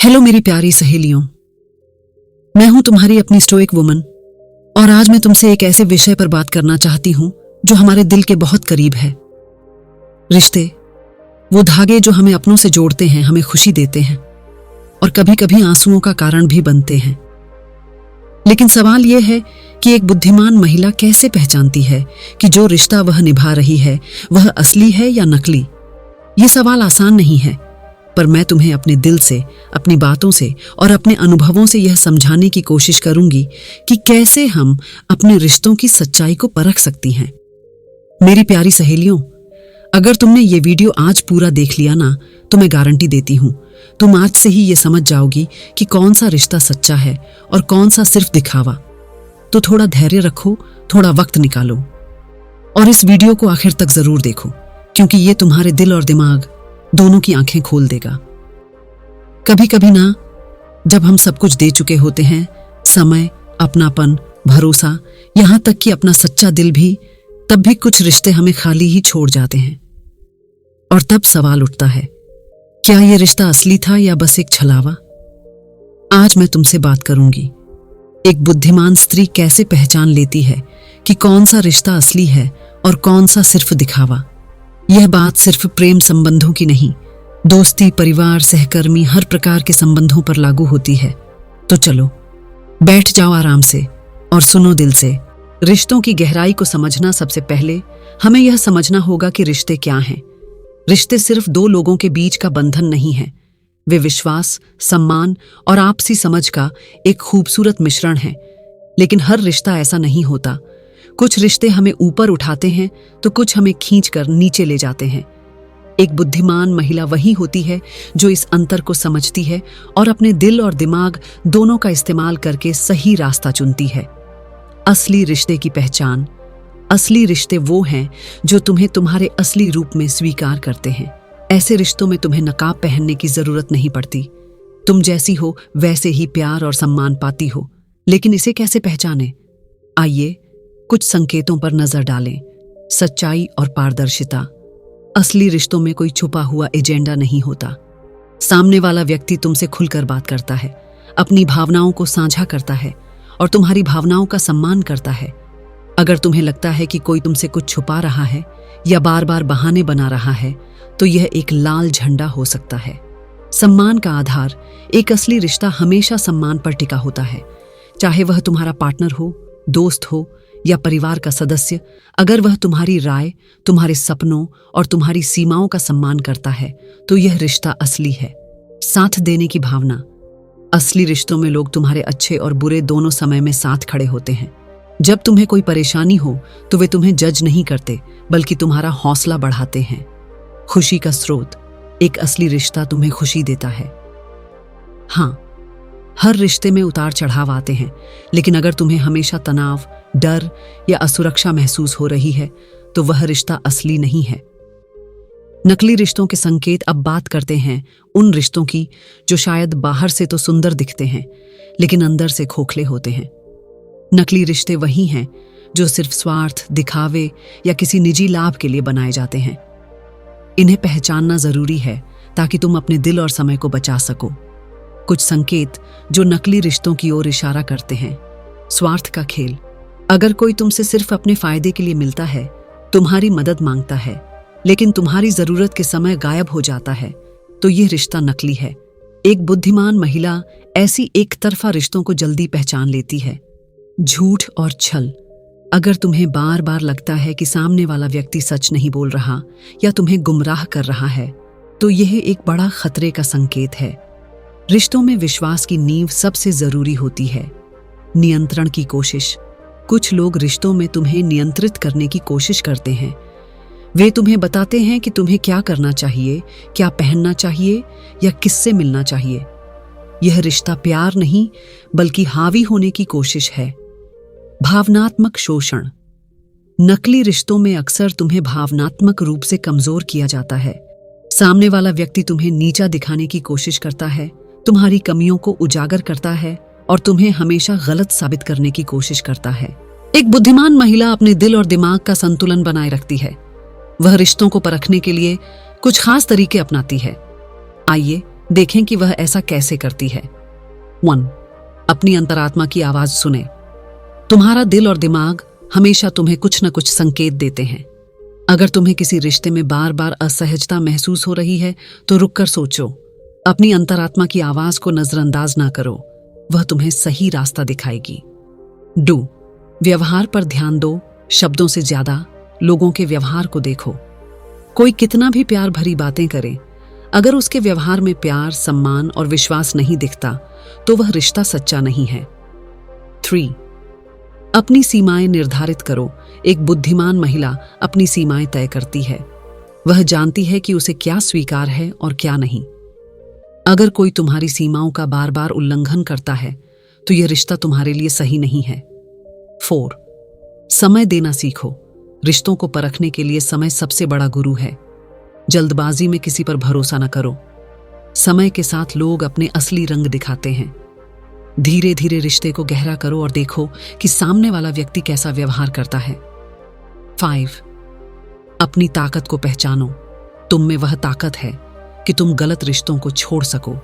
Hello मेरी प्यारी सहेलियों, मैं हूं तुम्हारी अपनी स्टोइक वुमन और आज मैं तुमसे एक ऐसे विषय पर बात करना चाहती हूं जो हमारे दिल के बहुत करीब है। रिश्ते, वो धागे जो हमें अपनों से जोड़ते हैं, हमें खुशी देते हैं और कभी कभी आंसुओं का कारण भी बनते हैं। लेकिन सवाल यह है कि एक बुद्धिमान महिला कैसे पहचानती है कि जो रिश्ता वह निभा रही है वह असली है या नकली। ये सवाल आसान नहीं है, पर मैं तुम्हें अपने दिल से, अपनी बातों से और अपने अनुभवों से यह समझाने की कोशिश करूंगी कि कैसे हम अपने रिश्तों की सच्चाई को परख सकती हैं। मेरी प्यारी सहेलियों, अगर तुमने ये वीडियो आज पूरा देख लिया ना, तो मैं गारंटी देती हूं तुम आज से ही ये समझ जाओगी कि कौन सा रिश्ता सच्चा है और कौन सा सिर्फ दिखावा। तो थोड़ा धैर्य रखो, थोड़ा वक्त निकालो और इस वीडियो को आखिर तक जरूर देखो, क्योंकि ये तुम्हारे दिल और दिमाग दोनों की आंखें खोल देगा। कभी कभी ना, जब हम सब कुछ दे चुके होते हैं, समय, अपनापन, भरोसा, यहां तक कि अपना सच्चा दिल भी, तब भी कुछ रिश्ते हमें खाली ही छोड़ जाते हैं। और तब सवाल उठता है, क्या यह रिश्ता असली था या बस एक छलावा? आज मैं तुमसे बात करूंगी, एक बुद्धिमान स्त्री कैसे पहचान लेती है कि कौन सा रिश्ता असली है और कौन सा सिर्फ दिखावा। यह बात सिर्फ प्रेम संबंधों की नहीं, दोस्ती, परिवार, सहकर्मी, हर प्रकार के संबंधों पर लागू होती है। तो चलो, बैठ जाओ आराम से और सुनो दिल से। रिश्तों की गहराई को समझना सबसे पहले हमें यह समझना होगा कि रिश्ते क्या हैं। रिश्ते सिर्फ दो लोगों के बीच का बंधन नहीं है, वे विश्वास, सम्मान और आपसी समझ का एक खूबसूरत मिश्रण है। लेकिन हर रिश्ता ऐसा नहीं होता। कुछ रिश्ते हमें ऊपर उठाते हैं तो कुछ हमें खींचकर नीचे ले जाते हैं। एक बुद्धिमान महिला वही होती है जो इस अंतर को समझती है और अपने दिल और दिमाग दोनों का इस्तेमाल करके सही रास्ता चुनती है। असली रिश्ते की पहचान। असली रिश्ते वो हैं जो तुम्हें तुम्हारे असली रूप में स्वीकार करते हैं। ऐसे रिश्तों में तुम्हें नकाब पहनने की जरूरत नहीं पड़ती। तुम जैसी हो वैसे ही प्यार और सम्मान पाती हो। लेकिन इसे कैसे पहचाने? आइए कुछ संकेतों पर नजर डालें। सच्चाई और पारदर्शिता। असली रिश्तों में कोई छुपा हुआ एजेंडा नहीं होता। सामने वाला व्यक्ति तुमसे खुलकर बात करता है, अपनी भावनाओं को साझा करता है और तुम्हारी भावनाओं का सम्मान करता है। अगर तुम्हें लगता है कि कोई तुमसे कुछ छुपा रहा है या बार बार बहाने बना रहा है, तो यह एक लाल झंडा हो सकता है। सम्मान का आधार। एक असली रिश्ता हमेशा सम्मान पर टिका होता है। चाहे वह तुम्हारा पार्टनर हो, दोस्त हो या परिवार का सदस्य, अगर वह तुम्हारी राय, तुम्हारे सपनों और तुम्हारी सीमाओं का सम्मान करता है, तो यह रिश्ता असली है। साथ देने की भावना। असली रिश्तों में लोग तुम्हारे अच्छे और बुरे दोनों समय में साथ खड़े होते हैं। जब तुम्हें कोई परेशानी हो तो वे तुम्हें जज नहीं करते, बल्कि तुम्हारा हौसला बढ़ाते हैं। खुशी का स्रोत। एक असली रिश्ता तुम्हें खुशी देता है। हाँ, हर रिश्ते में उतार चढ़ाव आते हैं, लेकिन अगर तुम्हें हमेशा तनाव, डर या असुरक्षा महसूस हो रही है, तो वह रिश्ता असली नहीं है। नकली रिश्तों के संकेत। अब बात करते हैं उन रिश्तों की जो शायद बाहर से तो सुंदर दिखते हैं, लेकिन अंदर से खोखले होते हैं। नकली रिश्ते वही हैं जो सिर्फ स्वार्थ, दिखावे या किसी निजी लाभ के लिए बनाए जाते हैं। इन्हें पहचानना जरूरी है ताकि तुम अपने दिल और समय को बचा सको। कुछ संकेत जो नकली रिश्तों की ओर इशारा करते हैं। स्वार्थ का खेल। अगर कोई तुमसे सिर्फ अपने फायदे के लिए मिलता है, तुम्हारी मदद मांगता है, लेकिन तुम्हारी जरूरत के समय गायब हो जाता है, तो यह रिश्ता नकली है। एक बुद्धिमान महिला ऐसी एक तरफा रिश्तों को जल्दी पहचान लेती है। झूठ और छल। अगर तुम्हें बार बार लगता है कि सामने वाला व्यक्ति सच नहीं बोल रहा या तुम्हें गुमराह कर रहा है, तो यह एक बड़ा खतरे का संकेत है। रिश्तों में विश्वास की नींव सबसे जरूरी होती है। नियंत्रण की कोशिश। कुछ लोग रिश्तों में तुम्हें नियंत्रित करने की कोशिश करते हैं। वे तुम्हें बताते हैं कि तुम्हें क्या करना चाहिए, क्या पहनना चाहिए या किससे मिलना चाहिए। यह रिश्ता प्यार नहीं, बल्कि हावी होने की कोशिश है। भावनात्मक शोषण। नकली रिश्तों में अक्सर तुम्हें भावनात्मक रूप से कमजोर किया जाता है। सामने वाला व्यक्ति तुम्हें नीचा दिखाने की कोशिश करता है, तुम्हारी कमियों को उजागर करता है और तुम्हें हमेशा गलत साबित करने की कोशिश करता है। एक बुद्धिमान महिला अपने दिल और दिमाग का संतुलन बनाए रखती है। वह रिश्तों को परखने के लिए कुछ खास तरीके अपनाती है। आइए देखें कि वह ऐसा कैसे करती है। 1. अपनी अंतरात्मा की आवाज सुने। तुम्हारा दिल और दिमाग हमेशा तुम्हें कुछ न कुछ संकेत देते हैं। अगर तुम्हें किसी रिश्ते में बार बार असहजता महसूस हो रही है तो रुककर सोचो। अपनी अंतरात्मा की आवाज को नजरअंदाज ना करो, वह तुम्हें सही रास्ता दिखाएगी। 2. व्यवहार पर ध्यान दो, शब्दों से ज्यादा लोगों के व्यवहार को देखो। कोई कितना भी प्यार भरी बातें करे, अगर उसके व्यवहार में प्यार, सम्मान और विश्वास नहीं दिखता तो वह रिश्ता सच्चा नहीं है। 3. अपनी सीमाएं निर्धारित करो। एक बुद्धिमान महिला अपनी सीमाएं तय करती है। वह जानती है कि उसे क्या स्वीकार है और क्या नहीं। अगर कोई तुम्हारी सीमाओं का बार बार उल्लंघन करता है तो यह रिश्ता तुम्हारे लिए सही नहीं है। 4. समय देना सीखो। रिश्तों को परखने के लिए समय सबसे बड़ा गुरु है। जल्दबाजी में किसी पर भरोसा न करो। समय के साथ लोग अपने असली रंग दिखाते हैं। धीरे धीरे रिश्ते को गहरा करो और देखो कि सामने वाला व्यक्ति कैसा व्यवहार करता है। 5. अपनी ताकत को पहचानो। तुम में वह ताकत है कि तुम गलत रिश्तों को छोड़ सको।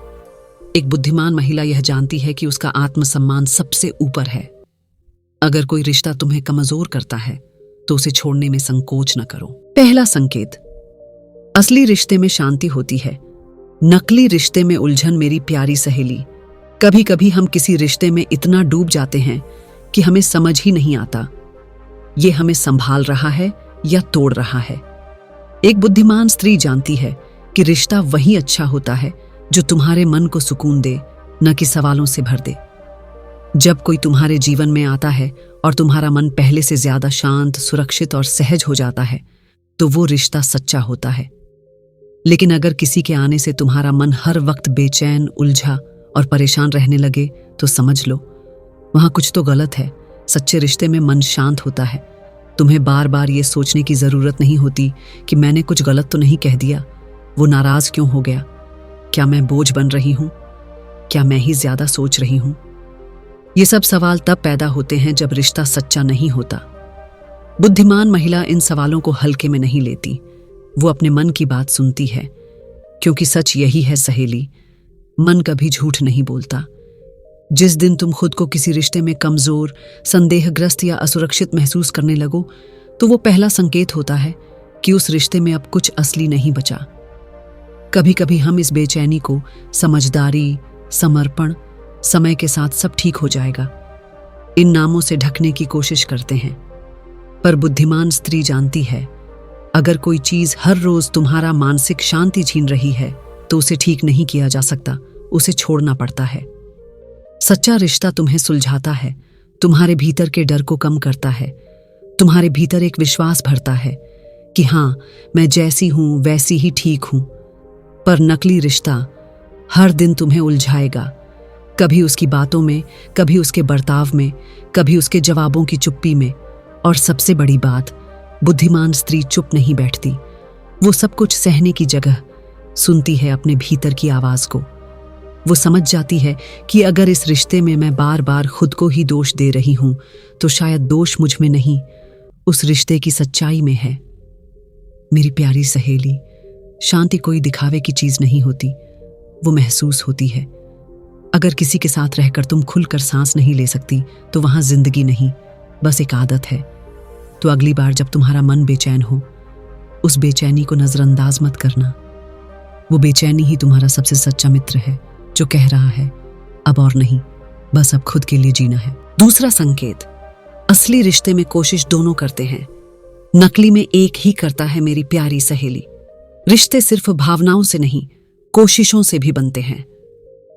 एक बुद्धिमान महिला यह जानती है कि उसका आत्मसम्मान सबसे ऊपर है। अगर कोई रिश्ता तुम्हें कमजोर करता है तो उसे छोड़ने में संकोच न करो। पहला संकेत, असली रिश्ते में शांति होती है, नकली रिश्ते में उलझन। मेरी प्यारी सहेली, कभी कभी हम किसी रिश्ते में इतना डूब जाते हैं कि हमें समझ ही नहीं आता ये हमें संभाल रहा है या तोड़ रहा है। एक बुद्धिमान स्त्री जानती है कि रिश्ता वही अच्छा होता है जो तुम्हारे मन को सुकून दे, न कि सवालों से भर दे। जब कोई तुम्हारे जीवन में आता है और तुम्हारा मन पहले से ज्यादा शांत, सुरक्षित और सहज हो जाता है तो वो रिश्ता सच्चा होता है। लेकिन अगर किसी के आने से तुम्हारा मन हर वक्त बेचैन, उलझा और परेशान रहने लगे तो समझ लो वहां कुछ तो गलत है। सच्चे रिश्ते में मन शांत होता है। तुम्हें बार बार ये सोचने की जरूरत नहीं होती कि मैंने कुछ गलत तो नहीं कह दिया, वो नाराज क्यों हो गया, क्या मैं बोझ बन रही हूं, क्या मैं ही ज्यादा सोच रही हूं। ये सब सवाल तब पैदा होते हैं जब रिश्ता सच्चा नहीं होता। बुद्धिमान महिला इन सवालों को हल्के में नहीं लेती। वो अपने मन की बात सुनती है, क्योंकि सच यही है सहेली, मन कभी झूठ नहीं बोलता। जिस दिन तुम खुद को किसी रिश्ते में कमजोर, संदेहग्रस्त या असुरक्षित महसूस करने लगो तो वो पहला संकेत होता है कि उस रिश्ते में अब कुछ असली नहीं बचा। कभी कभी हम इस बेचैनी को समझदारी, समर्पण, समय के साथ सब ठीक हो जाएगा, इन नामों से ढकने की कोशिश करते हैं। पर बुद्धिमान स्त्री जानती है, अगर कोई चीज हर रोज तुम्हारा मानसिक शांति छीन रही है तो उसे ठीक नहीं किया जा सकता, उसे छोड़ना पड़ता है। सच्चा रिश्ता तुम्हें सुलझाता है, तुम्हारे भीतर के डर को कम करता है, तुम्हारे भीतर एक विश्वास भरता है कि हाँ, मैं जैसी हूं वैसी ही ठीक हूं। पर नकली रिश्ता हर दिन तुम्हें उलझाएगा, कभी उसकी बातों में, कभी उसके बर्ताव में, कभी उसके जवाबों की चुप्पी में। और सबसे बड़ी बात, बुद्धिमान स्त्री चुप नहीं बैठती। वो सब कुछ सहने की जगह सुनती है अपने भीतर की आवाज को। वो समझ जाती है कि अगर इस रिश्ते में मैं बार बार खुद को ही दोष दे रही हूं तो शायद दोष मुझ में नहीं, उस रिश्ते की सच्चाई में है। मेरी प्यारी सहेली, शांति कोई दिखावे की चीज नहीं होती, वो महसूस होती है। अगर किसी के साथ रहकर तुम खुलकर सांस नहीं ले सकती तो वहां जिंदगी नहीं, बस एक आदत है। तो अगली बार जब तुम्हारा मन बेचैन हो, उस बेचैनी को नजरअंदाज मत करना। वो बेचैनी ही तुम्हारा सबसे सच्चा मित्र है जो कह रहा है अब और नहीं, बस अब खुद के लिए जीना है। दूसरा संकेत, असली रिश्ते में कोशिश दोनों करते हैं, नकली में एक ही करता है। मेरी प्यारी सहेली, रिश्ते सिर्फ भावनाओं से नहीं, कोशिशों से भी बनते हैं।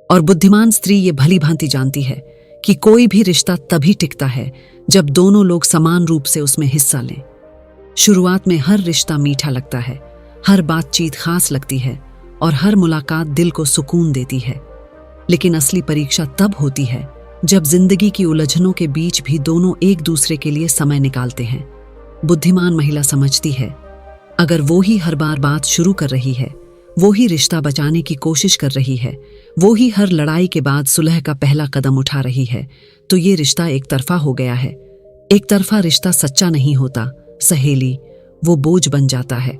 और बुद्धिमान स्त्री ये भली भांति जानती है कि कोई भी रिश्ता तभी टिकता है जब दोनों लोग समान रूप से उसमें हिस्सा लें। शुरुआत में हर रिश्ता मीठा लगता है, हर बातचीत खास लगती है और हर मुलाकात दिल को सुकून देती है। लेकिन असली परीक्षा तब होती है जब जिंदगी की उलझनों के बीच भी दोनों एक दूसरे के लिए समय निकालते हैं। बुद्धिमान महिला समझती है, अगर वो ही हर बार बात शुरू कर रही है, वो ही रिश्ता बचाने की कोशिश कर रही है, वो ही हर लड़ाई के बाद सुलह का पहला कदम उठा रही है, तो ये रिश्ता एक तरफा हो गया है। एक तरफा रिश्ता सच्चा नहीं होता सहेली, वो बोझ बन जाता है।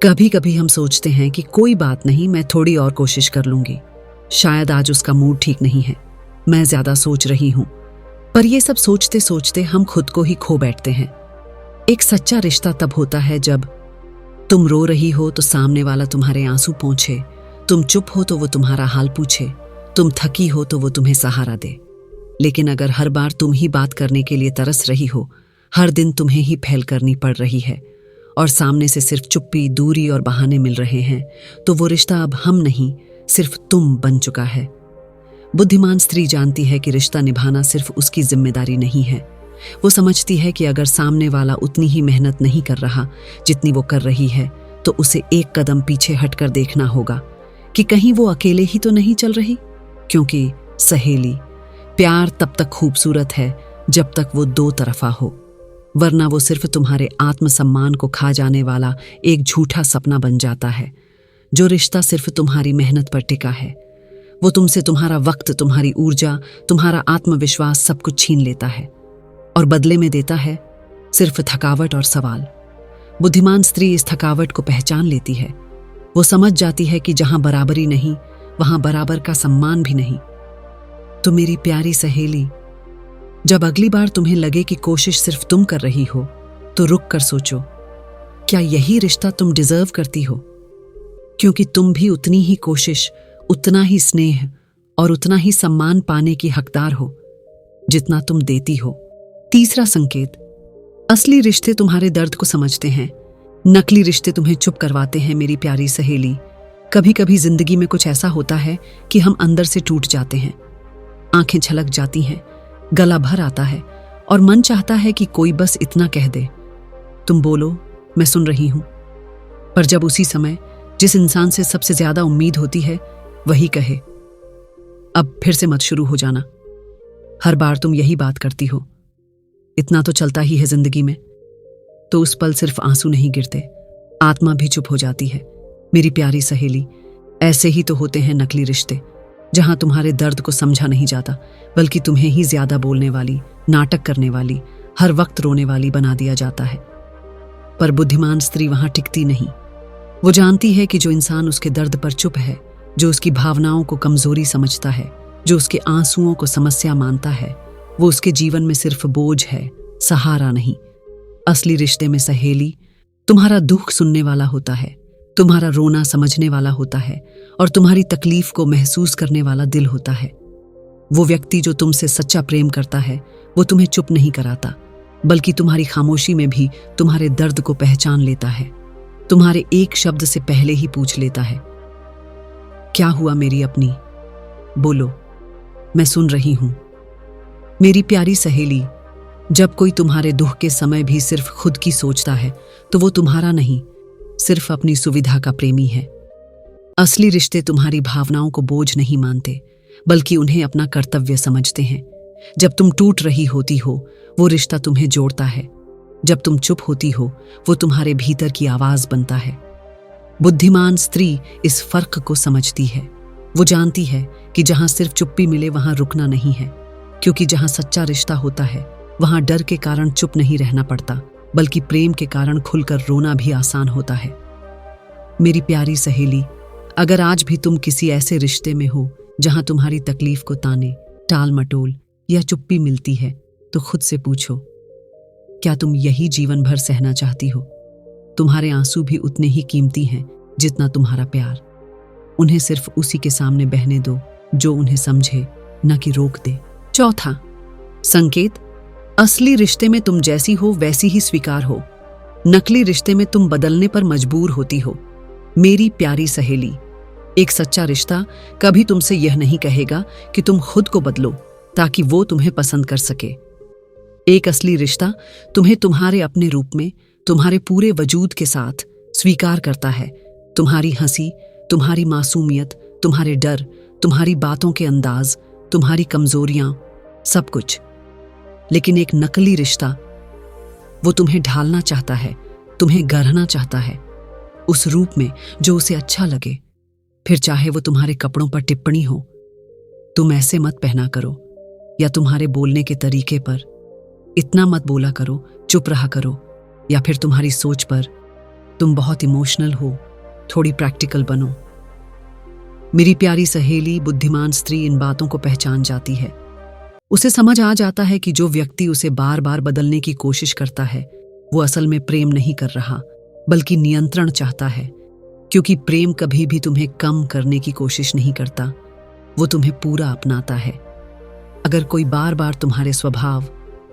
कभी कभी हम सोचते हैं कि कोई बात नहीं, मैं थोड़ी और कोशिश कर लूंगी, शायद आज उसका मूड ठीक नहीं है, मैं ज्यादा सोच रही हूं। पर ये सब सोचते सोचते हम खुद को ही खो बैठते हैं। एक सच्चा रिश्ता तब होता है जब तुम रो रही हो तो सामने वाला तुम्हारे आंसू पोंछे, तुम चुप हो तो वो तुम्हारा हाल पूछे, तुम थकी हो तो वो तुम्हें सहारा दे। लेकिन अगर हर बार तुम ही बात करने के लिए तरस रही हो, हर दिन तुम्हें ही पहल करनी पड़ रही है और सामने से सिर्फ चुप्पी, दूरी और बहाने मिल रहे हैं, तो वो रिश्ता अब हम नहीं, सिर्फ तुम बन चुका है। बुद्धिमान स्त्री जानती है कि रिश्ता निभाना सिर्फ उसकी जिम्मेदारी नहीं है। वो समझती है कि अगर सामने वाला उतनी ही मेहनत नहीं कर रहा जितनी वो कर रही है, तो उसे एक कदम पीछे हटकर देखना होगा कि कहीं वो अकेले ही तो नहीं चल रही। क्योंकि सहेली, प्यार तब तक खूबसूरत है जब तक वो दो तरफा हो, वरना वो सिर्फ तुम्हारे आत्मसम्मान को खा जाने वाला एक झूठा सपना बन जाता है। जो रिश्ता सिर्फ तुम्हारी मेहनत पर टिका है, वो तुमसे तुम्हारा वक्त, तुम्हारी ऊर्जा, तुम्हारा आत्मविश्वास सब कुछ छीन लेता है और बदले में देता है सिर्फ थकावट और सवाल। बुद्धिमान स्त्री इस थकावट को पहचान लेती है। वो समझ जाती है कि जहां बराबरी नहीं, वहां बराबर का सम्मान भी नहीं। तो मेरी प्यारी सहेली, जब अगली बार तुम्हें लगे कि कोशिश सिर्फ तुम कर रही हो, तो रुक कर सोचो, क्या यही रिश्ता तुम डिजर्व करती हो? क्योंकि तुम भी उतनी ही कोशिश, उतना ही स्नेह और उतना ही सम्मान पाने की हकदार हो जितना तुम देती हो। तीसरा संकेत, असली रिश्ते तुम्हारे दर्द को समझते हैं, नकली रिश्ते तुम्हें चुप करवाते हैं। मेरी प्यारी सहेली, कभी कभी जिंदगी में कुछ ऐसा होता है कि हम अंदर से टूट जाते हैं, आंखें छलक जाती हैं, गला भर आता है और मन चाहता है कि कोई बस इतना कह दे, तुम बोलो, मैं सुन रही हूं। पर जब उसी समय जिस इंसान से सबसे ज्यादा उम्मीद होती है वही कहे, अब फिर से मत शुरू हो जाना, हर बार तुम यही बात करती हो, इतना तो चलता ही है जिंदगी में, तो उस पल सिर्फ आंसू नहीं गिरते, आत्मा भी चुप हो जाती है। मेरी प्यारी सहेली, ऐसे ही तो होते हैं नकली रिश्ते, जहां तुम्हारे दर्द को समझा नहीं जाता, बल्कि तुम्हें ही ज्यादा बोलने वाली, नाटक करने वाली, हर वक्त रोने वाली बना दिया जाता है। पर बुद्धिमान स्त्री वहां टिकती नहीं। वो जानती है कि जो इंसान उसके दर्द पर चुप है, जो उसकी भावनाओं को कमजोरी समझता है, जो उसके आंसुओं को समस्या मानता है, वो उसके जीवन में सिर्फ बोझ है, सहारा नहीं। असली रिश्ते में सहेली तुम्हारा दुख सुनने वाला होता है, तुम्हारा रोना समझने वाला होता है और तुम्हारी तकलीफ को महसूस करने वाला दिल होता है। वो व्यक्ति जो तुमसे सच्चा प्रेम करता है, वो तुम्हें चुप नहीं कराता, बल्कि तुम्हारी खामोशी में भी तुम्हारे दर्द को पहचान लेता है, तुम्हारे एक शब्द से पहले ही पूछ लेता है, क्या हुआ मेरी अपनी, बोलो, मैं सुन रही हूं। मेरी प्यारी सहेली, जब कोई तुम्हारे दुख के समय भी सिर्फ खुद की सोचता है, तो वो तुम्हारा नहीं, सिर्फ अपनी सुविधा का प्रेमी है। असली रिश्ते तुम्हारी भावनाओं को बोझ नहीं मानते, बल्कि उन्हें अपना कर्तव्य समझते हैं। जब तुम टूट रही होती हो, वो रिश्ता तुम्हें जोड़ता है, जब तुम चुप होती हो, वो तुम्हारे भीतर की आवाज बनता है। बुद्धिमान स्त्री इस फर्क को समझती है। वो जानती है कि जहां सिर्फ चुप्पी मिले वहां रुकना नहीं है, क्योंकि जहां सच्चा रिश्ता होता है वहां डर के कारण चुप नहीं रहना पड़ता, बल्कि प्रेम के कारण खुलकर रोना भी आसान होता है। मेरी प्यारी सहेली, अगर आज भी तुम किसी ऐसे रिश्ते में हो जहां तुम्हारी तकलीफ को ताने, टाल मटोल या चुप्पी मिलती है, तो खुद से पूछो, क्या तुम यही जीवन भर सहना चाहती हो? तुम्हारे आंसू भी उतने ही कीमती हैं जितना तुम्हारा प्यार। उन्हें सिर्फ उसी के सामने बहने दो जो उन्हें समझे, न कि रोक दे। चौथा संकेत, असली रिश्ते में तुम जैसी हो वैसी ही स्वीकार हो, नकली रिश्ते में तुम बदलने पर मजबूर होती हो। मेरी प्यारी सहेली, एक सच्चा रिश्ता कभी तुमसे यह नहीं कहेगा कि तुम खुद को बदलो ताकि वो तुम्हें पसंद कर सके। एक असली रिश्ता तुम्हें तुम्हारे अपने रूप में, तुम्हारे पूरे वजूद के साथ स्वीकार करता है। तुम्हारी हंसी, तुम्हारी मासूमियत, तुम्हारे डर, तुम्हारी बातों के अंदाज, तुम्हारी कमजोरियां, सब कुछ। लेकिन एक नकली रिश्ता, वो तुम्हें ढालना चाहता है, तुम्हें गढ़ना चाहता है उस रूप में जो उसे अच्छा लगे, फिर चाहे वो तुम्हारे कपड़ों पर टिप्पणी हो, तुम ऐसे मत पहना करो, या तुम्हारे बोलने के तरीके पर, इतना मत बोला करो, चुप रहा करो, या फिर तुम्हारी सोच पर, तुम बहुत इमोशनल हो, थोड़ी प्रैक्टिकल बनो। मेरी प्यारी सहेली, बुद्धिमान स्त्री इन बातों को पहचान जाती है। उसे समझ आ जाता है कि जो व्यक्ति उसे बार बार बदलने की कोशिश करता है वो असल में प्रेम नहीं कर रहा, बल्कि नियंत्रण चाहता है। क्योंकि प्रेम कभी भी तुम्हें कम करने की कोशिश नहीं करता, वो तुम्हें पूरा अपनाता है। अगर कोई बार बार तुम्हारे स्वभाव,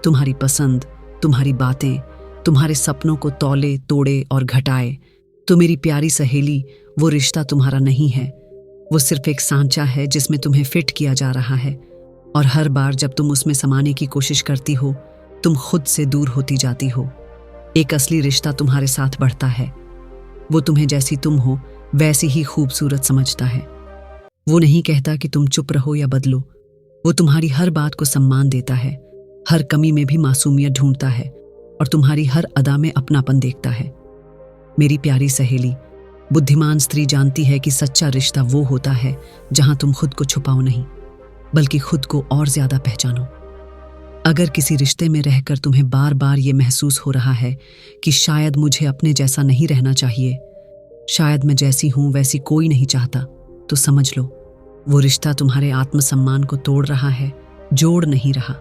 तुम्हारी पसंद, तुम्हारी बातें, तुम्हारे सपनों को तौले, तोड़े और घटाए, तो मेरी प्यारी सहेली, वो रिश्ता तुम्हारा नहीं है। वो सिर्फ एक सांचा है जिसमें तुम्हें फिट किया जा रहा है, और हर बार जब तुम उसमें समाने की कोशिश करती हो, तुम खुद से दूर होती जाती हो। एक असली रिश्ता तुम्हारे साथ बढ़ता है। वो तुम्हें जैसी तुम हो वैसी ही खूबसूरत समझता है। वो नहीं कहता कि तुम चुप रहो या बदलो। वो तुम्हारी हर बात को सम्मान देता है, हर कमी में भी मासूमियत ढूंढता है और तुम्हारी हर अदा में अपनापन देखता है। मेरी प्यारी सहेली, बुद्धिमान स्त्री जानती है कि सच्चा रिश्ता वो होता है जहां तुम खुद को छुपाओ नहीं, बल्कि खुद को और ज्यादा पहचानो। अगर किसी रिश्ते में रहकर तुम्हें बार बार ये महसूस हो रहा है कि शायद मुझे अपने जैसा नहीं रहना चाहिए, शायद मैं जैसी हूं वैसी कोई नहीं चाहता, तो समझ लो वो रिश्ता तुम्हारे आत्मसम्मान को तोड़ रहा है, जोड़ नहीं रहा।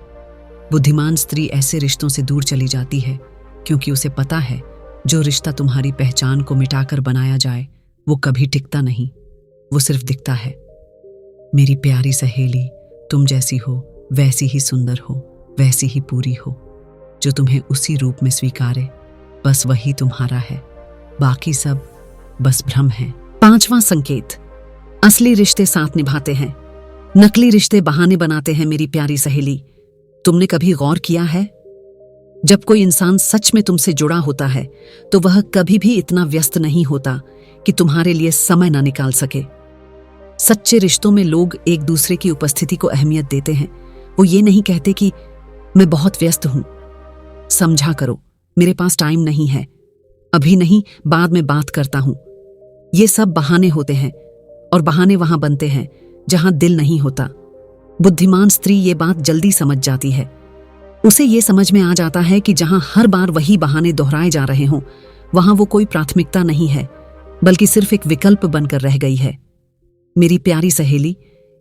बुद्धिमान स्त्री ऐसे रिश्तों से दूर चली जाती है क्योंकि उसे पता है जो रिश्ता तुम्हारी पहचान को मिटाकर बनाया जाए वो कभी टिकता नहीं, वो सिर्फ दिखता है। मेरी प्यारी सहेली, तुम जैसी हो वैसी ही सुंदर हो, वैसी ही पूरी हो। जो तुम्हें उसी रूप में स्वीकारे, बस वही तुम्हारा है, बाकी सब बस भ्रम है। 5वां संकेत, असली रिश्ते साथ निभाते हैं, नकली रिश्ते बहाने बनाते हैं। मेरी प्यारी सहेली, तुमने कभी गौर किया है, जब कोई इंसान सच में तुमसे जुड़ा होता है तो वह कभी भी इतना व्यस्त नहीं होता कि तुम्हारे लिए समय ना निकाल सके। सच्चे रिश्तों में लोग एक दूसरे की उपस्थिति को अहमियत देते हैं। वो ये नहीं कहते कि मैं बहुत व्यस्त हूं, समझा करो, मेरे पास टाइम नहीं है, अभी नहीं, बाद में बात करता हूं। ये सब बहाने होते हैं, और बहाने वहां बनते हैं जहां दिल नहीं होता। बुद्धिमान स्त्री ये बात जल्दी समझ जाती है। उसे ये समझ में आ जाता है कि जहां हर बार वही बहाने दोहराए जा रहे हों, वहां वो कोई प्राथमिकता नहीं है, बल्कि सिर्फ एक विकल्प बनकर रह गई है। मेरी प्यारी सहेली,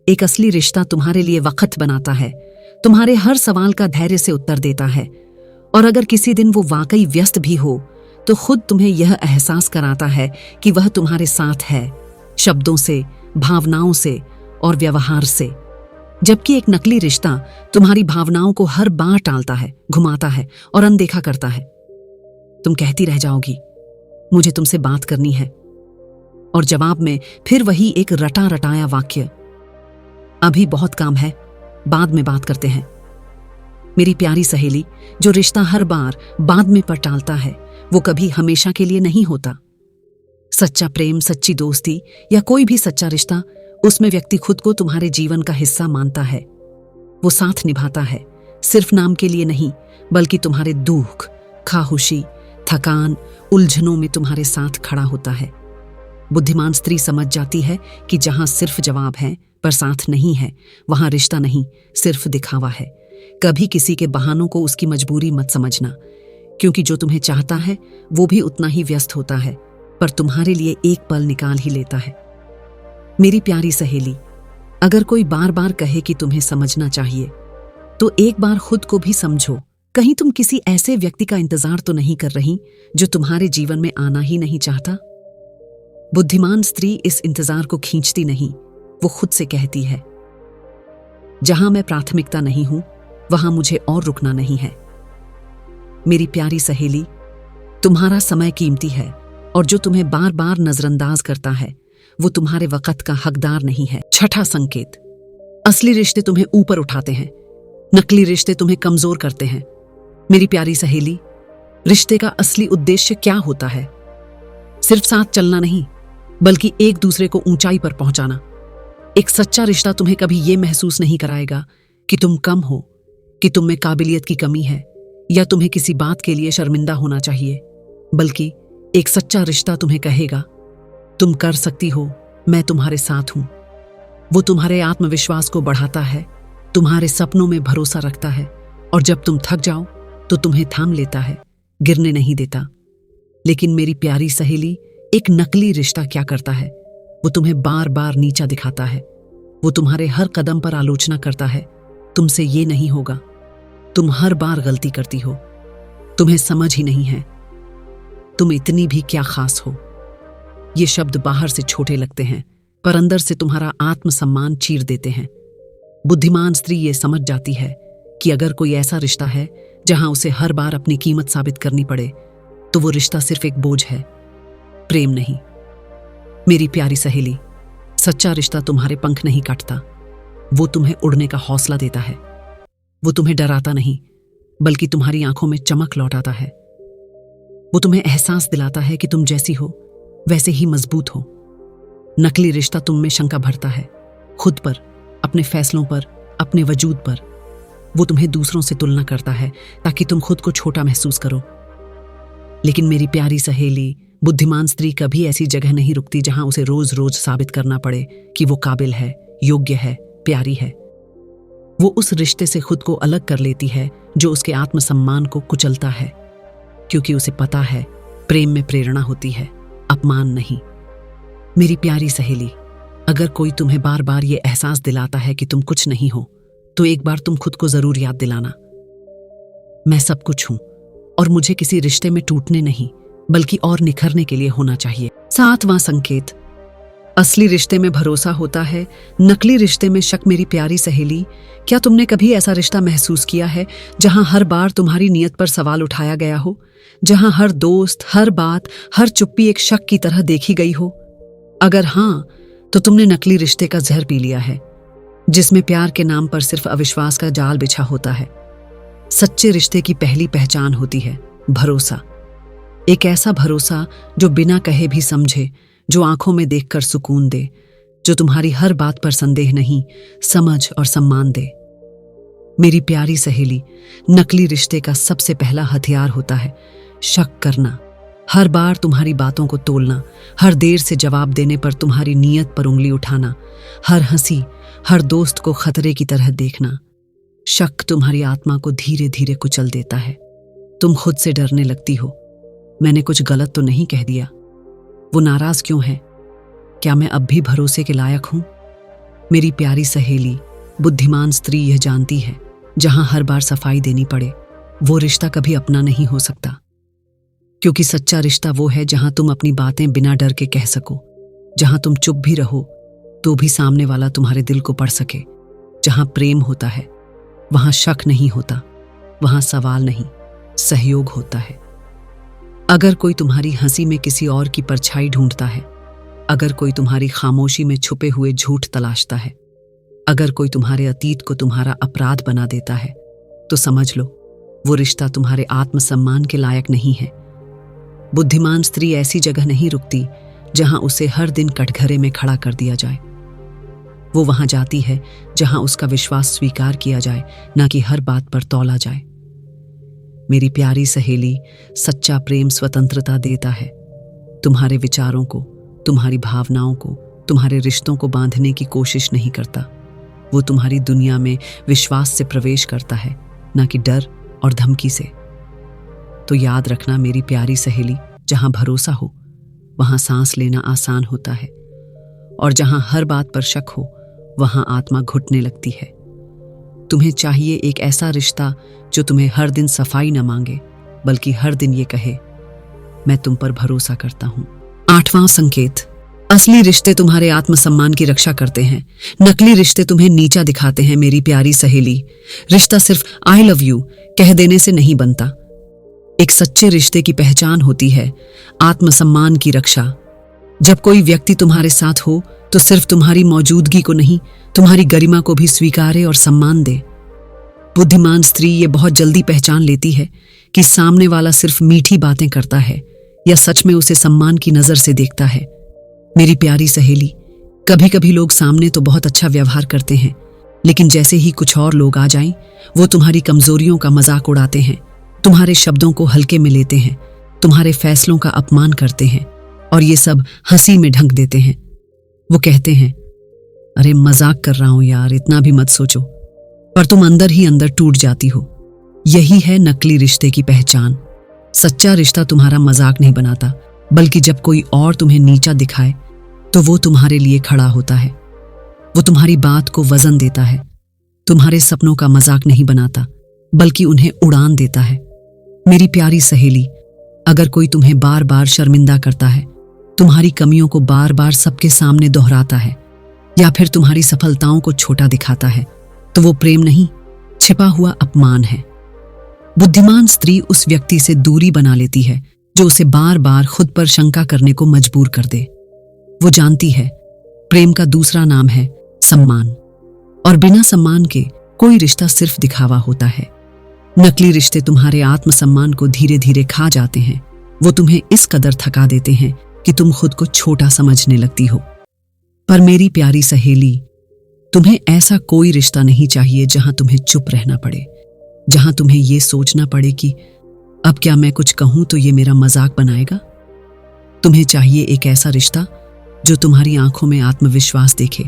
एक असली रिश्ता तुम्हारे लिए वक्त बनाता है, तुम्हारे हर सवाल का धैर्य से उत्तर देता है, और अगर किसी दिन वो वाकई व्यस्त भी हो तो खुद तुम्हें यह एहसास कराता है कि वह तुम्हारे साथ है, शब्दों से, भावनाओं से और व्यवहार से। जबकि एक नकली रिश्ता तुम्हारी भावनाओं को हर बार टालता है, घुमाता है और अनदेखा करता है। तुम कहती रह जाओगी, मुझे तुमसे बात करनी है, और जवाब में फिर वही एक रटा रटाया वाक्य, अभी बहुत काम है, बाद में बात करते हैं। मेरी प्यारी सहेली, जो रिश्ता हर बार बाद में पर टालता है वो कभी हमेशा के लिए नहीं होता। सच्चा प्रेम, सच्ची दोस्ती या कोई भी सच्चा रिश्ता, उसमें व्यक्ति खुद को तुम्हारे जीवन का हिस्सा मानता है। वो साथ निभाता है, सिर्फ नाम के लिए नहीं, बल्कि तुम्हारे दुख, खाहुशी, थकान, उलझनों में तुम्हारे साथ खड़ा होता है। बुद्धिमान स्त्री समझ जाती है कि जहां सिर्फ जवाब है पर साथ नहीं है, वहां रिश्ता नहीं, सिर्फ दिखावा है। कभी किसी के बहानों को उसकी मजबूरी मत समझना, क्योंकि जो तुम्हें चाहता है वो भी उतना ही व्यस्त होता है, पर तुम्हारे लिए एक पल निकाल ही लेता है। मेरी प्यारी सहेली, अगर कोई बार बार कहे कि तुम्हें समझना चाहिए, तो एक बार खुद को भी समझो। कहीं तुम किसी ऐसे व्यक्ति का इंतजार तो नहीं कर रही जो तुम्हारे जीवन में आना ही नहीं चाहता? बुद्धिमान स्त्री इस इंतजार को खींचती नहीं, वो खुद से कहती है, जहां मैं प्राथमिकता नहीं हूं वहां मुझे और रुकना नहीं है। मेरी प्यारी सहेली, तुम्हारा समय कीमती है, और जो तुम्हें बार बार नजरअंदाज करता है वो तुम्हारे वक्त का हकदार नहीं है। 6वां संकेत, असली रिश्ते तुम्हें ऊपर उठाते हैं, नकली रिश्ते तुम्हें कमजोर करते हैं। मेरी प्यारी सहेली, रिश्ते का असली उद्देश्य क्या होता है? सिर्फ साथ चलना नहीं, बल्कि एक दूसरे को ऊंचाई पर पहुंचाना। एक सच्चा रिश्ता तुम्हें कभी यह महसूस नहीं कराएगा कि तुम कम हो, कि तुम में काबिलियत की कमी है, या तुम्हें किसी बात के लिए शर्मिंदा होना चाहिए, बल्कि एक सच्चा रिश्ता तुम्हें कहेगा, तुम कर सकती हो, मैं तुम्हारे साथ हूं। वो तुम्हारे आत्मविश्वास को बढ़ाता है, तुम्हारे सपनों में भरोसा रखता है, और जब तुम थक जाओ तो तुम्हें थाम लेता है, गिरने नहीं देता। लेकिन मेरी प्यारी सहेली, एक नकली रिश्ता क्या करता है? वो तुम्हें बार बार नीचा दिखाता है। वो तुम्हारे हर कदम पर आलोचना करता है। तुमसे ये नहीं होगा, तुम हर बार गलती करती हो, तुम्हें समझ ही नहीं है, तुम इतनी भी क्या खास हो। ये शब्द बाहर से छोटे लगते हैं पर अंदर से तुम्हारा आत्मसम्मान चीर देते हैं। बुद्धिमान स्त्री ये समझ जाती है कि अगर कोई ऐसा रिश्ता है जहां उसे हर बार अपनी कीमत साबित करनी पड़े, तो वो रिश्ता सिर्फ एक बोझ है, प्रेम नहीं। मेरी प्यारी सहेली, सच्चा रिश्ता तुम्हारे पंख नहीं काटता, वो तुम्हें उड़ने का हौसला देता है। वो तुम्हें डराता नहीं, बल्कि तुम्हारी आंखों में चमक लौटाता है। वो तुम्हें एहसास दिलाता है कि तुम जैसी हो वैसे ही मजबूत हो। नकली रिश्ता तुम में शंका भरता है, खुद पर, अपने फैसलों पर, अपने वजूद पर। वो तुम्हें दूसरों से तुलना करता है ताकि तुम खुद को छोटा महसूस करो। लेकिन मेरी प्यारी सहेली, बुद्धिमान स्त्री कभी ऐसी जगह नहीं रुकती जहां उसे रोज रोज साबित करना पड़े कि वो काबिल है, योग्य है, प्यारी है। वो उस रिश्ते से खुद को अलग कर लेती है जो उसके आत्मसम्मान को कुचलता है, क्योंकि उसे पता है प्रेम में प्रेरणा होती है, अपमान नहीं। मेरी प्यारी सहेली, अगर कोई तुम्हें बार बार ये एहसास दिलाता है कि तुम कुछ नहीं हो, तो एक बार तुम खुद को जरूर याद दिलाना, मैं सब कुछ हूं और मुझे किसी रिश्ते में टूटने नहीं बल्कि और निखरने के लिए होना चाहिए। 7वां संकेत, असली रिश्ते में भरोसा होता है, नकली रिश्ते में शक। मेरी प्यारी सहेली, क्या तुमने कभी ऐसा रिश्ता महसूस किया है जहां हर बार तुम्हारी नीयत पर सवाल उठाया गया हो, जहां हर दोस्त, हर बात, हर चुप्पी एक शक की तरह देखी गई हो? अगर हां, तो तुमने नकली रिश्ते का जहर पी लिया है, जिसमें प्यार के नाम पर सिर्फ अविश्वास का जाल बिछा होता है। सच्चे रिश्ते की पहली पहचान होती है भरोसा। एक ऐसा भरोसा जो बिना कहे भी समझे, जो आंखों में देखकर सुकून दे, जो तुम्हारी हर बात पर संदेह नहीं, समझ और सम्मान दे। मेरी प्यारी सहेली, नकली रिश्ते का सबसे पहला हथियार होता है शक करना। हर बार तुम्हारी बातों को तोलना, हर देर से जवाब देने पर तुम्हारी नीयत पर उंगली उठाना, हर हंसी, हर दोस्त को खतरे की तरह देखना। शक तुम्हारी आत्मा को धीरे धीरे कुचल देता है। तुम खुद से डरने लगती हो, मैंने कुछ गलत तो नहीं कह दिया? वो नाराज क्यों है? क्या मैं अब भी भरोसे के लायक हूं? मेरी प्यारी सहेली, बुद्धिमान स्त्री यह जानती है, जहां हर बार सफाई देनी पड़े, वो रिश्ता कभी अपना नहीं हो सकता। क्योंकि सच्चा रिश्ता वो है जहां तुम अपनी बातें बिना डर के कह सको, जहां तुम चुप भी रहो तो भी सामने वाला तुम्हारे दिल को पढ़ सके। जहां प्रेम होता है वहां शक नहीं होता, वहां सवाल नहीं, सहयोग होता है। अगर कोई तुम्हारी हंसी में किसी और की परछाई ढूंढता है, अगर कोई तुम्हारी खामोशी में छुपे हुए झूठ तलाशता है, अगर कोई तुम्हारे अतीत को तुम्हारा अपराध बना देता है, तो समझ लो वो रिश्ता तुम्हारे आत्मसम्मान के लायक नहीं है। बुद्धिमान स्त्री ऐसी जगह नहीं रुकती जहां उसे हर दिन कटघरे में खड़ा कर दिया जाए। वो वहां जाती है जहां उसका विश्वास स्वीकार किया जाए, ना कि हर बात पर तौला जाए। मेरी प्यारी सहेली, सच्चा प्रेम स्वतंत्रता देता है। तुम्हारे विचारों को, तुम्हारी भावनाओं को, तुम्हारे रिश्तों को बांधने की कोशिश नहीं करता। वो तुम्हारी दुनिया में विश्वास से प्रवेश करता है, ना कि डर और धमकी से। तो याद रखना मेरी प्यारी सहेली, जहां भरोसा हो वहां सांस लेना आसान होता है, और जहां हर बात पर शक हो वहां आत्मा घुटने लगती है। तुम्हें चाहिए एक ऐसा रिश्ता जो तुम्हें हर दिन सफाई न मांगे, बल्कि हर दिन ये कहे, मैं तुम पर भरोसा करता हूं। 8वां संकेत, असली रिश्ते तुम्हारे आत्मसम्मान की रक्षा करते हैं, नकली रिश्ते तुम्हें नीचा दिखाते हैं। मेरी प्यारी सहेली, रिश्ता सिर्फ आई लव यू कह देने से नहीं बनता। एक सच्चे रिश्ते की पहचान होती है आत्मसम्मान की रक्षा। जब कोई व्यक्ति तुम्हारे साथ हो तो सिर्फ तुम्हारी मौजूदगी को नहीं, तुम्हारी गरिमा को भी स्वीकारे और सम्मान दे। बुद्धिमान स्त्री ये बहुत जल्दी पहचान लेती है कि सामने वाला सिर्फ मीठी बातें करता है या सच में उसे सम्मान की नजर से देखता है। मेरी प्यारी सहेली, कभी कभी लोग सामने तो बहुत अच्छा व्यवहार करते हैं, लेकिन जैसे ही कुछ और लोग आ जाएं, वो तुम्हारी कमजोरियों का मजाक उड़ाते हैं, तुम्हारे शब्दों को हल्के में लेते हैं, तुम्हारे फैसलों का अपमान करते हैं, और ये सब हंसी में ढंक देते हैं। वो कहते हैं, अरे मजाक कर रहा हूं यार, इतना भी मत सोचो, पर तुम अंदर ही अंदर टूट जाती हो। यही है नकली रिश्ते की पहचान। सच्चा रिश्ता तुम्हारा मजाक नहीं बनाता, बल्कि जब कोई और तुम्हें नीचा दिखाए तो वो तुम्हारे लिए खड़ा होता है। वो तुम्हारी बात को वजन देता है, तुम्हारे सपनों का मजाक नहीं बनाता, बल्कि उन्हें उड़ान देता है। मेरी प्यारी सहेली, अगर कोई तुम्हें बार बार शर्मिंदा करता है, तुम्हारी कमियों को बार बार सबके सामने दोहराता है, या फिर तुम्हारी सफलताओं को छोटा दिखाता है, तो वो प्रेम नहीं, छिपा हुआ अपमान है। बुद्धिमान स्त्री उस व्यक्ति से दूरी बना लेती है जो उसे बार बार खुद पर शंका करने को मजबूर कर दे। वो जानती है प्रेम का दूसरा नाम है सम्मान, और बिना सम्मान के कोई रिश्ता सिर्फ दिखावा होता है। नकली रिश्ते तुम्हारे आत्मसम्मान को धीरे धीरे खा जाते हैं। वो तुम्हें इस कदर थका देते हैं कि तुम खुद को छोटा समझने लगती हो। पर मेरी प्यारी सहेली, तुम्हें ऐसा कोई रिश्ता नहीं चाहिए जहां तुम्हें चुप रहना पड़े, जहां तुम्हें ये सोचना पड़े कि अब क्या मैं कुछ कहूं तो ये मेरा मजाक बनाएगा। तुम्हें चाहिए एक ऐसा रिश्ता जो तुम्हारी आंखों में आत्मविश्वास देखे,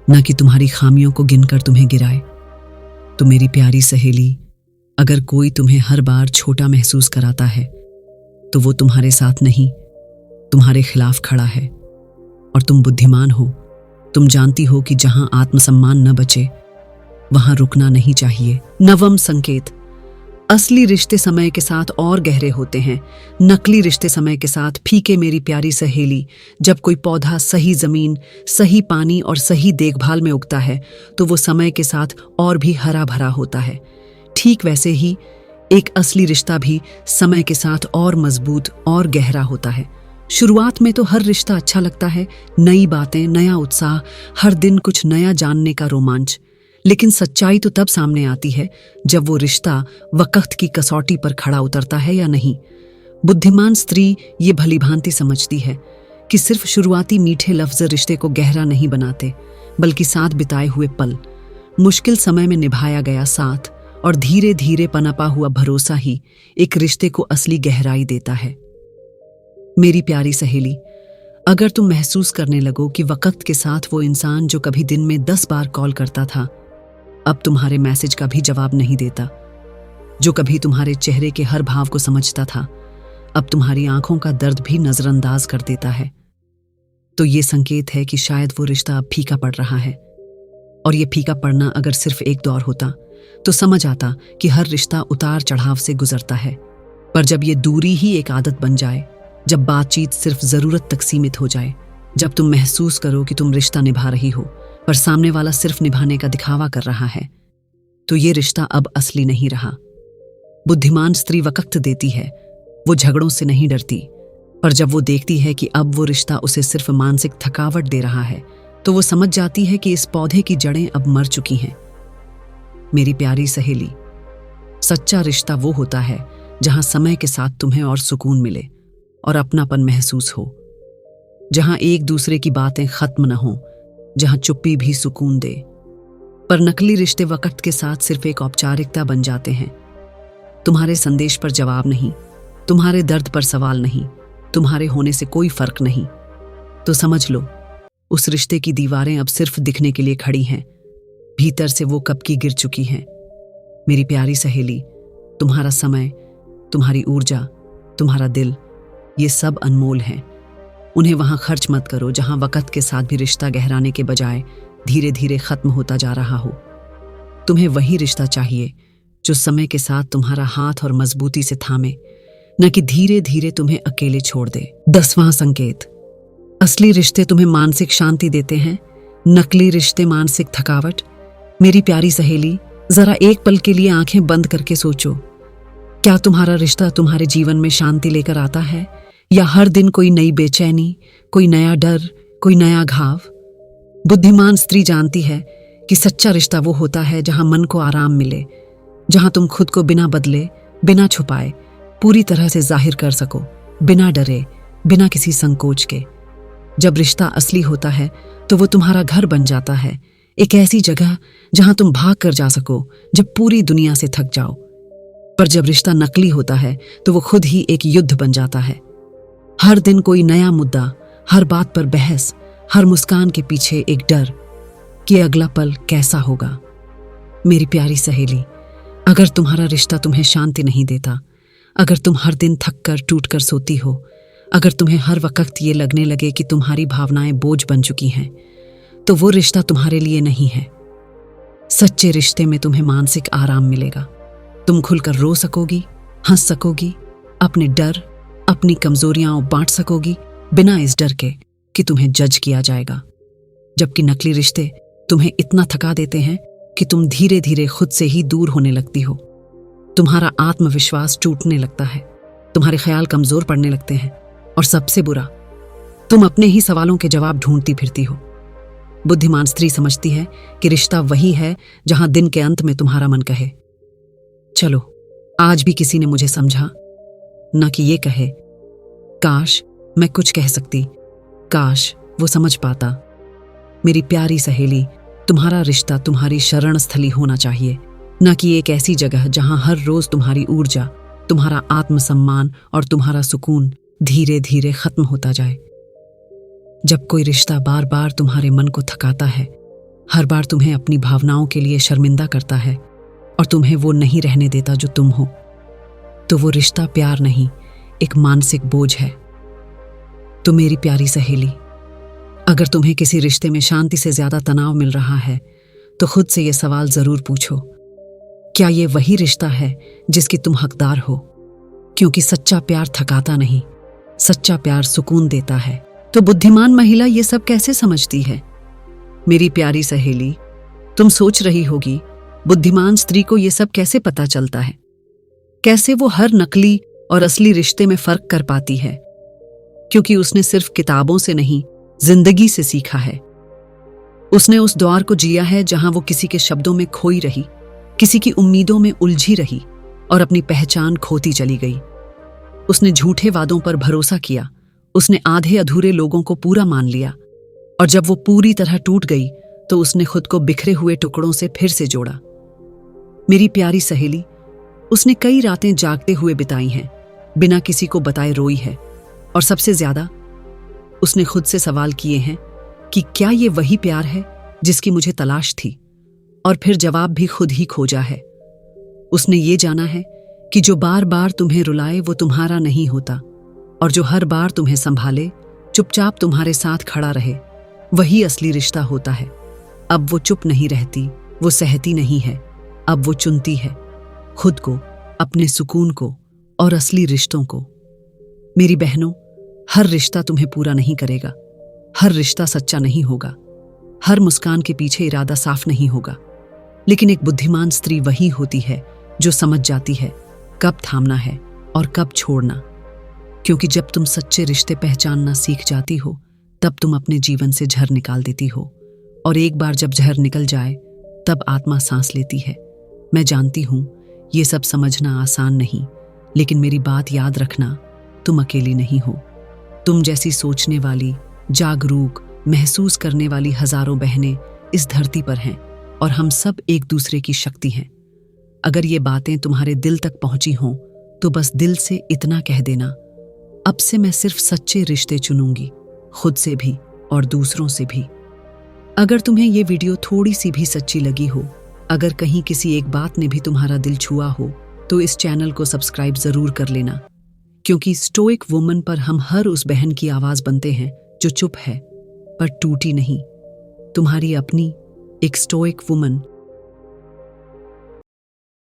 न कि तुम्हारी खामियों को गिनकर तुम्हें गिराए। तो मेरी प्यारी सहेली, अगर कोई तुम्हें हर बार छोटा महसूस कराता है तो वो तुम्हारे साथ नहीं, तुम्हारे खिलाफ खड़ा है। और तुम बुद्धिमान हो, तुम जानती हो कि जहां आत्मसम्मान न बचे वहां रुकना नहीं चाहिए। नवम संकेत, असली रिश्ते समय के साथ और गहरे होते हैं, नकली रिश्ते समय के साथ फीके। मेरी प्यारी सहेली, जब कोई पौधा सही जमीन, सही पानी और सही देखभाल में उगता है तो वो समय के साथ और भी हरा भरा होता है। ठीक वैसे ही एक असली रिश्ता भी समय के साथ और मजबूत और गहरा होता है। शुरुआत में तो हर रिश्ता अच्छा लगता है, नई बातें, नया उत्साह, हर दिन कुछ नया जानने का रोमांच। लेकिन सच्चाई तो तब सामने आती है जब वो रिश्ता वक्त की कसौटी पर खड़ा उतरता है या नहीं। बुद्धिमान स्त्री ये भलीभांति समझती है कि सिर्फ शुरुआती मीठे लफ्ज रिश्ते को गहरा नहीं बनाते, बल्कि साथ बिताए हुए पल, मुश्किल समय में निभाया गया साथ और धीरे धीरे पनपा हुआ भरोसा ही एक रिश्ते को असली गहराई देता है। मेरी प्यारी सहेली, अगर तुम महसूस करने लगो कि वक्त के साथ वो इंसान जो कभी दिन में 10 बार कॉल करता था, अब तुम्हारे मैसेज का भी जवाब नहीं देता, जो कभी तुम्हारे चेहरे के हर भाव को समझता था, अब तुम्हारी आंखों का दर्द भी नजरअंदाज कर देता है, तो ये संकेत है कि शायद वो रिश्ता अब फीका पड़ रहा है। और ये फीका पड़ना अगर सिर्फ एक दौर होता तो समझ आता कि हर रिश्ता उतार चढ़ाव से गुजरता है। पर जब ये दूरी ही एक आदत बन जाए, जब बातचीत सिर्फ जरूरत तक सीमित हो जाए, जब तुम महसूस करो कि तुम रिश्ता निभा रही हो पर सामने वाला सिर्फ निभाने का दिखावा कर रहा है, तो ये रिश्ता अब असली नहीं रहा। बुद्धिमान स्त्री वक्त देती है, वो झगड़ों से नहीं डरती, पर जब वो देखती है कि अब वो रिश्ता उसे सिर्फ मानसिक थकावट दे रहा है, तो वो समझ जाती है कि इस पौधे की जड़ें अब मर चुकी हैं। मेरी प्यारी सहेली, सच्चा रिश्ता वो होता है जहां समय के साथ तुम्हें और सुकून मिले और अपनापन महसूस हो, जहां एक दूसरे की बातें खत्म न हो, जहां चुप्पी भी सुकून दे। पर नकली रिश्ते वक्त के साथ सिर्फ एक औपचारिकता बन जाते हैं। तुम्हारे संदेश पर जवाब नहीं, तुम्हारे दर्द पर सवाल नहीं, तुम्हारे होने से कोई फर्क नहीं। तो समझ लो, उस रिश्ते की दीवारें अब सिर्फ दिखने के लिए खड़ी हैं, भीतर से वो कब की गिर चुकी हैं। मेरी प्यारी सहेली, तुम्हारा समय, तुम्हारी ऊर्जा, तुम्हारा दिल, ये सब अनमोल हैं। उन्हें वहां खर्च मत करो जहां वक्त के साथ भी रिश्ता गहराने के बजाय धीरे धीरे खत्म होता जा रहा हो। तुम्हें वही रिश्ता चाहिए जो समय के साथ तुम्हारा हाथ और मजबूती से थामे, न कि धीरे धीरे तुम्हें अकेले छोड़ दे। 10वां संकेत, असली रिश्ते तुम्हें मानसिक शांति देते हैं, नकली रिश्ते मानसिक थकावट। मेरी प्यारी सहेली, जरा एक पल के लिए आंखें बंद करके सोचो, क्या तुम्हारा रिश्ता तुम्हारे जीवन में शांति लेकर आता है, या हर दिन कोई नई बेचैनी, कोई नया डर, कोई नया घाव? बुद्धिमान स्त्री जानती है कि सच्चा रिश्ता वो होता है जहां मन को आराम मिले, जहां तुम खुद को बिना बदले, बिना छुपाए पूरी तरह से जाहिर कर सको, बिना डरे, बिना किसी संकोच के। जब रिश्ता असली होता है तो वो तुम्हारा घर बन जाता है, एक ऐसी जगह जहां तुम भाग कर जा सको जब पूरी दुनिया से थक जाओ। पर जब रिश्ता नकली होता है तो वो खुद ही एक युद्ध बन जाता है। हर दिन कोई नया मुद्दा, हर बात पर बहस, हर मुस्कान के पीछे एक डर कि अगला पल कैसा होगा। मेरी प्यारी सहेली, अगर तुम्हारा रिश्ता तुम्हें शांति नहीं देता, अगर तुम हर दिन थक कर टूट कर सोती हो, अगर तुम्हें हर वक्त ये लगने लगे कि तुम्हारी भावनाएं बोझ बन चुकी हैं, तो वो रिश्ता तुम्हारे लिए नहीं है। सच्चे रिश्ते में तुम्हें मानसिक आराम मिलेगा। तुम खुलकर रो सकोगी, हंस सकोगी, अपने डर, अपनी कमजोरियां बांट सकोगी, बिना इस डर के कि तुम्हें जज किया जाएगा। जबकि नकली रिश्ते तुम्हें इतना थका देते हैं कि तुम धीरे धीरे खुद से ही दूर होने लगती हो। तुम्हारा आत्मविश्वास टूटने लगता है, तुम्हारे ख्याल कमजोर पड़ने लगते हैं, और सबसे बुरा, तुम अपने ही सवालों के जवाब ढूंढती फिरती हो। बुद्धिमान स्त्री समझती है कि रिश्ता वही है जहां दिन के अंत में तुम्हारा मन कहे, चलो आज भी किसी ने मुझे समझा, न कि ये कहे, काश मैं कुछ कह सकती, काश वो समझ पाता। मेरी प्यारी सहेली, तुम्हारा रिश्ता तुम्हारी शरण स्थली होना चाहिए, न कि एक ऐसी जगह जहां हर रोज तुम्हारी ऊर्जा, तुम्हारा आत्मसम्मान और तुम्हारा सुकून धीरे धीरे खत्म होता जाए। जब कोई रिश्ता बार बार तुम्हारे मन को थकाता है, हर बार तुम्हें अपनी भावनाओं के लिए शर्मिंदा करता है और तुम्हें वो नहीं रहने देता जो तुम हो, तो वो रिश्ता प्यार नहीं, एक मानसिक बोझ है। तो मेरी प्यारी सहेली, अगर तुम्हें किसी रिश्ते में शांति से ज्यादा तनाव मिल रहा है, तो खुद से ये सवाल जरूर पूछो, क्या ये वही रिश्ता है जिसकी तुम हकदार हो? क्योंकि सच्चा प्यार थकाता नहीं, सच्चा प्यार सुकून देता है। तो बुद्धिमान महिला ये सब कैसे समझती है? मेरी प्यारी सहेली, तुम सोच रही होगी, बुद्धिमान स्त्री को ये सब कैसे पता चलता है? कैसे वो हर नकली और असली रिश्ते में फर्क कर पाती है? क्योंकि उसने सिर्फ किताबों से नहीं, जिंदगी से सीखा है। उसने उस दौर को जिया है जहां वो किसी के शब्दों में खोई रही, किसी की उम्मीदों में उलझी रही और अपनी पहचान खोती चली गई। उसने झूठे वादों पर भरोसा किया, उसने आधे अधूरे लोगों को पूरा मान लिया, और जब वो पूरी तरह टूट गई तो उसने खुद को बिखरे हुए टुकड़ों से फिर से जोड़ा। मेरी प्यारी सहेली, उसने कई रातें जागते हुए बिताई हैं, बिना किसी को बताए रोई है, और सबसे ज्यादा उसने खुद से सवाल किए हैं कि क्या ये वही प्यार है जिसकी मुझे तलाश थी? और फिर जवाब भी खुद ही खोजा है। उसने ये जाना है कि जो बार बार तुम्हें रुलाए वो तुम्हारा नहीं होता, और जो हर बार तुम्हें संभाले, चुपचाप तुम्हारे साथ खड़ा रहे, वही असली रिश्ता होता है। अब वो चुप नहीं रहती, वो सहती नहीं है, अब वो चुनती है खुद को, अपने सुकून को और असली रिश्तों को। मेरी बहनों, हर रिश्ता तुम्हें पूरा नहीं करेगा, हर रिश्ता सच्चा नहीं होगा, हर मुस्कान के पीछे इरादा साफ नहीं होगा, लेकिन एक बुद्धिमान स्त्री वही होती है जो समझ जाती है कब थामना है और कब छोड़ना। क्योंकि जब तुम सच्चे रिश्ते पहचानना सीख जाती हो, तब तुम अपने जीवन से जहर निकाल देती हो, और एक बार जब जहर निकल जाए तब आत्मा सांस लेती है। मैं जानती हूं ये सब समझना आसान नहीं, लेकिन मेरी बात याद रखना, तुम अकेली नहीं हो। तुम जैसी सोचने वाली, जागरूक, महसूस करने वाली हजारों बहनें इस धरती पर हैं, और हम सब एक दूसरे की शक्ति हैं। अगर ये बातें तुम्हारे दिल तक पहुंची हों, तो बस दिल से इतना कह देना, अब से मैं सिर्फ सच्चे रिश्ते चुनूंगी, खुद से भी और दूसरों से भी। अगर तुम्हें ये वीडियो थोड़ी सी भी सच्ची लगी हो, अगर कहीं किसी एक बात ने भी तुम्हारा दिल छुआ हो, तो इस चैनल को सब्सक्राइब जरूर कर लेना, क्योंकि स्टोइक वुमन पर हम हर उस बहन की आवाज बनते हैं जो चुप है पर टूटी नहीं। तुम्हारी अपनी एक स्टोइक वुमन।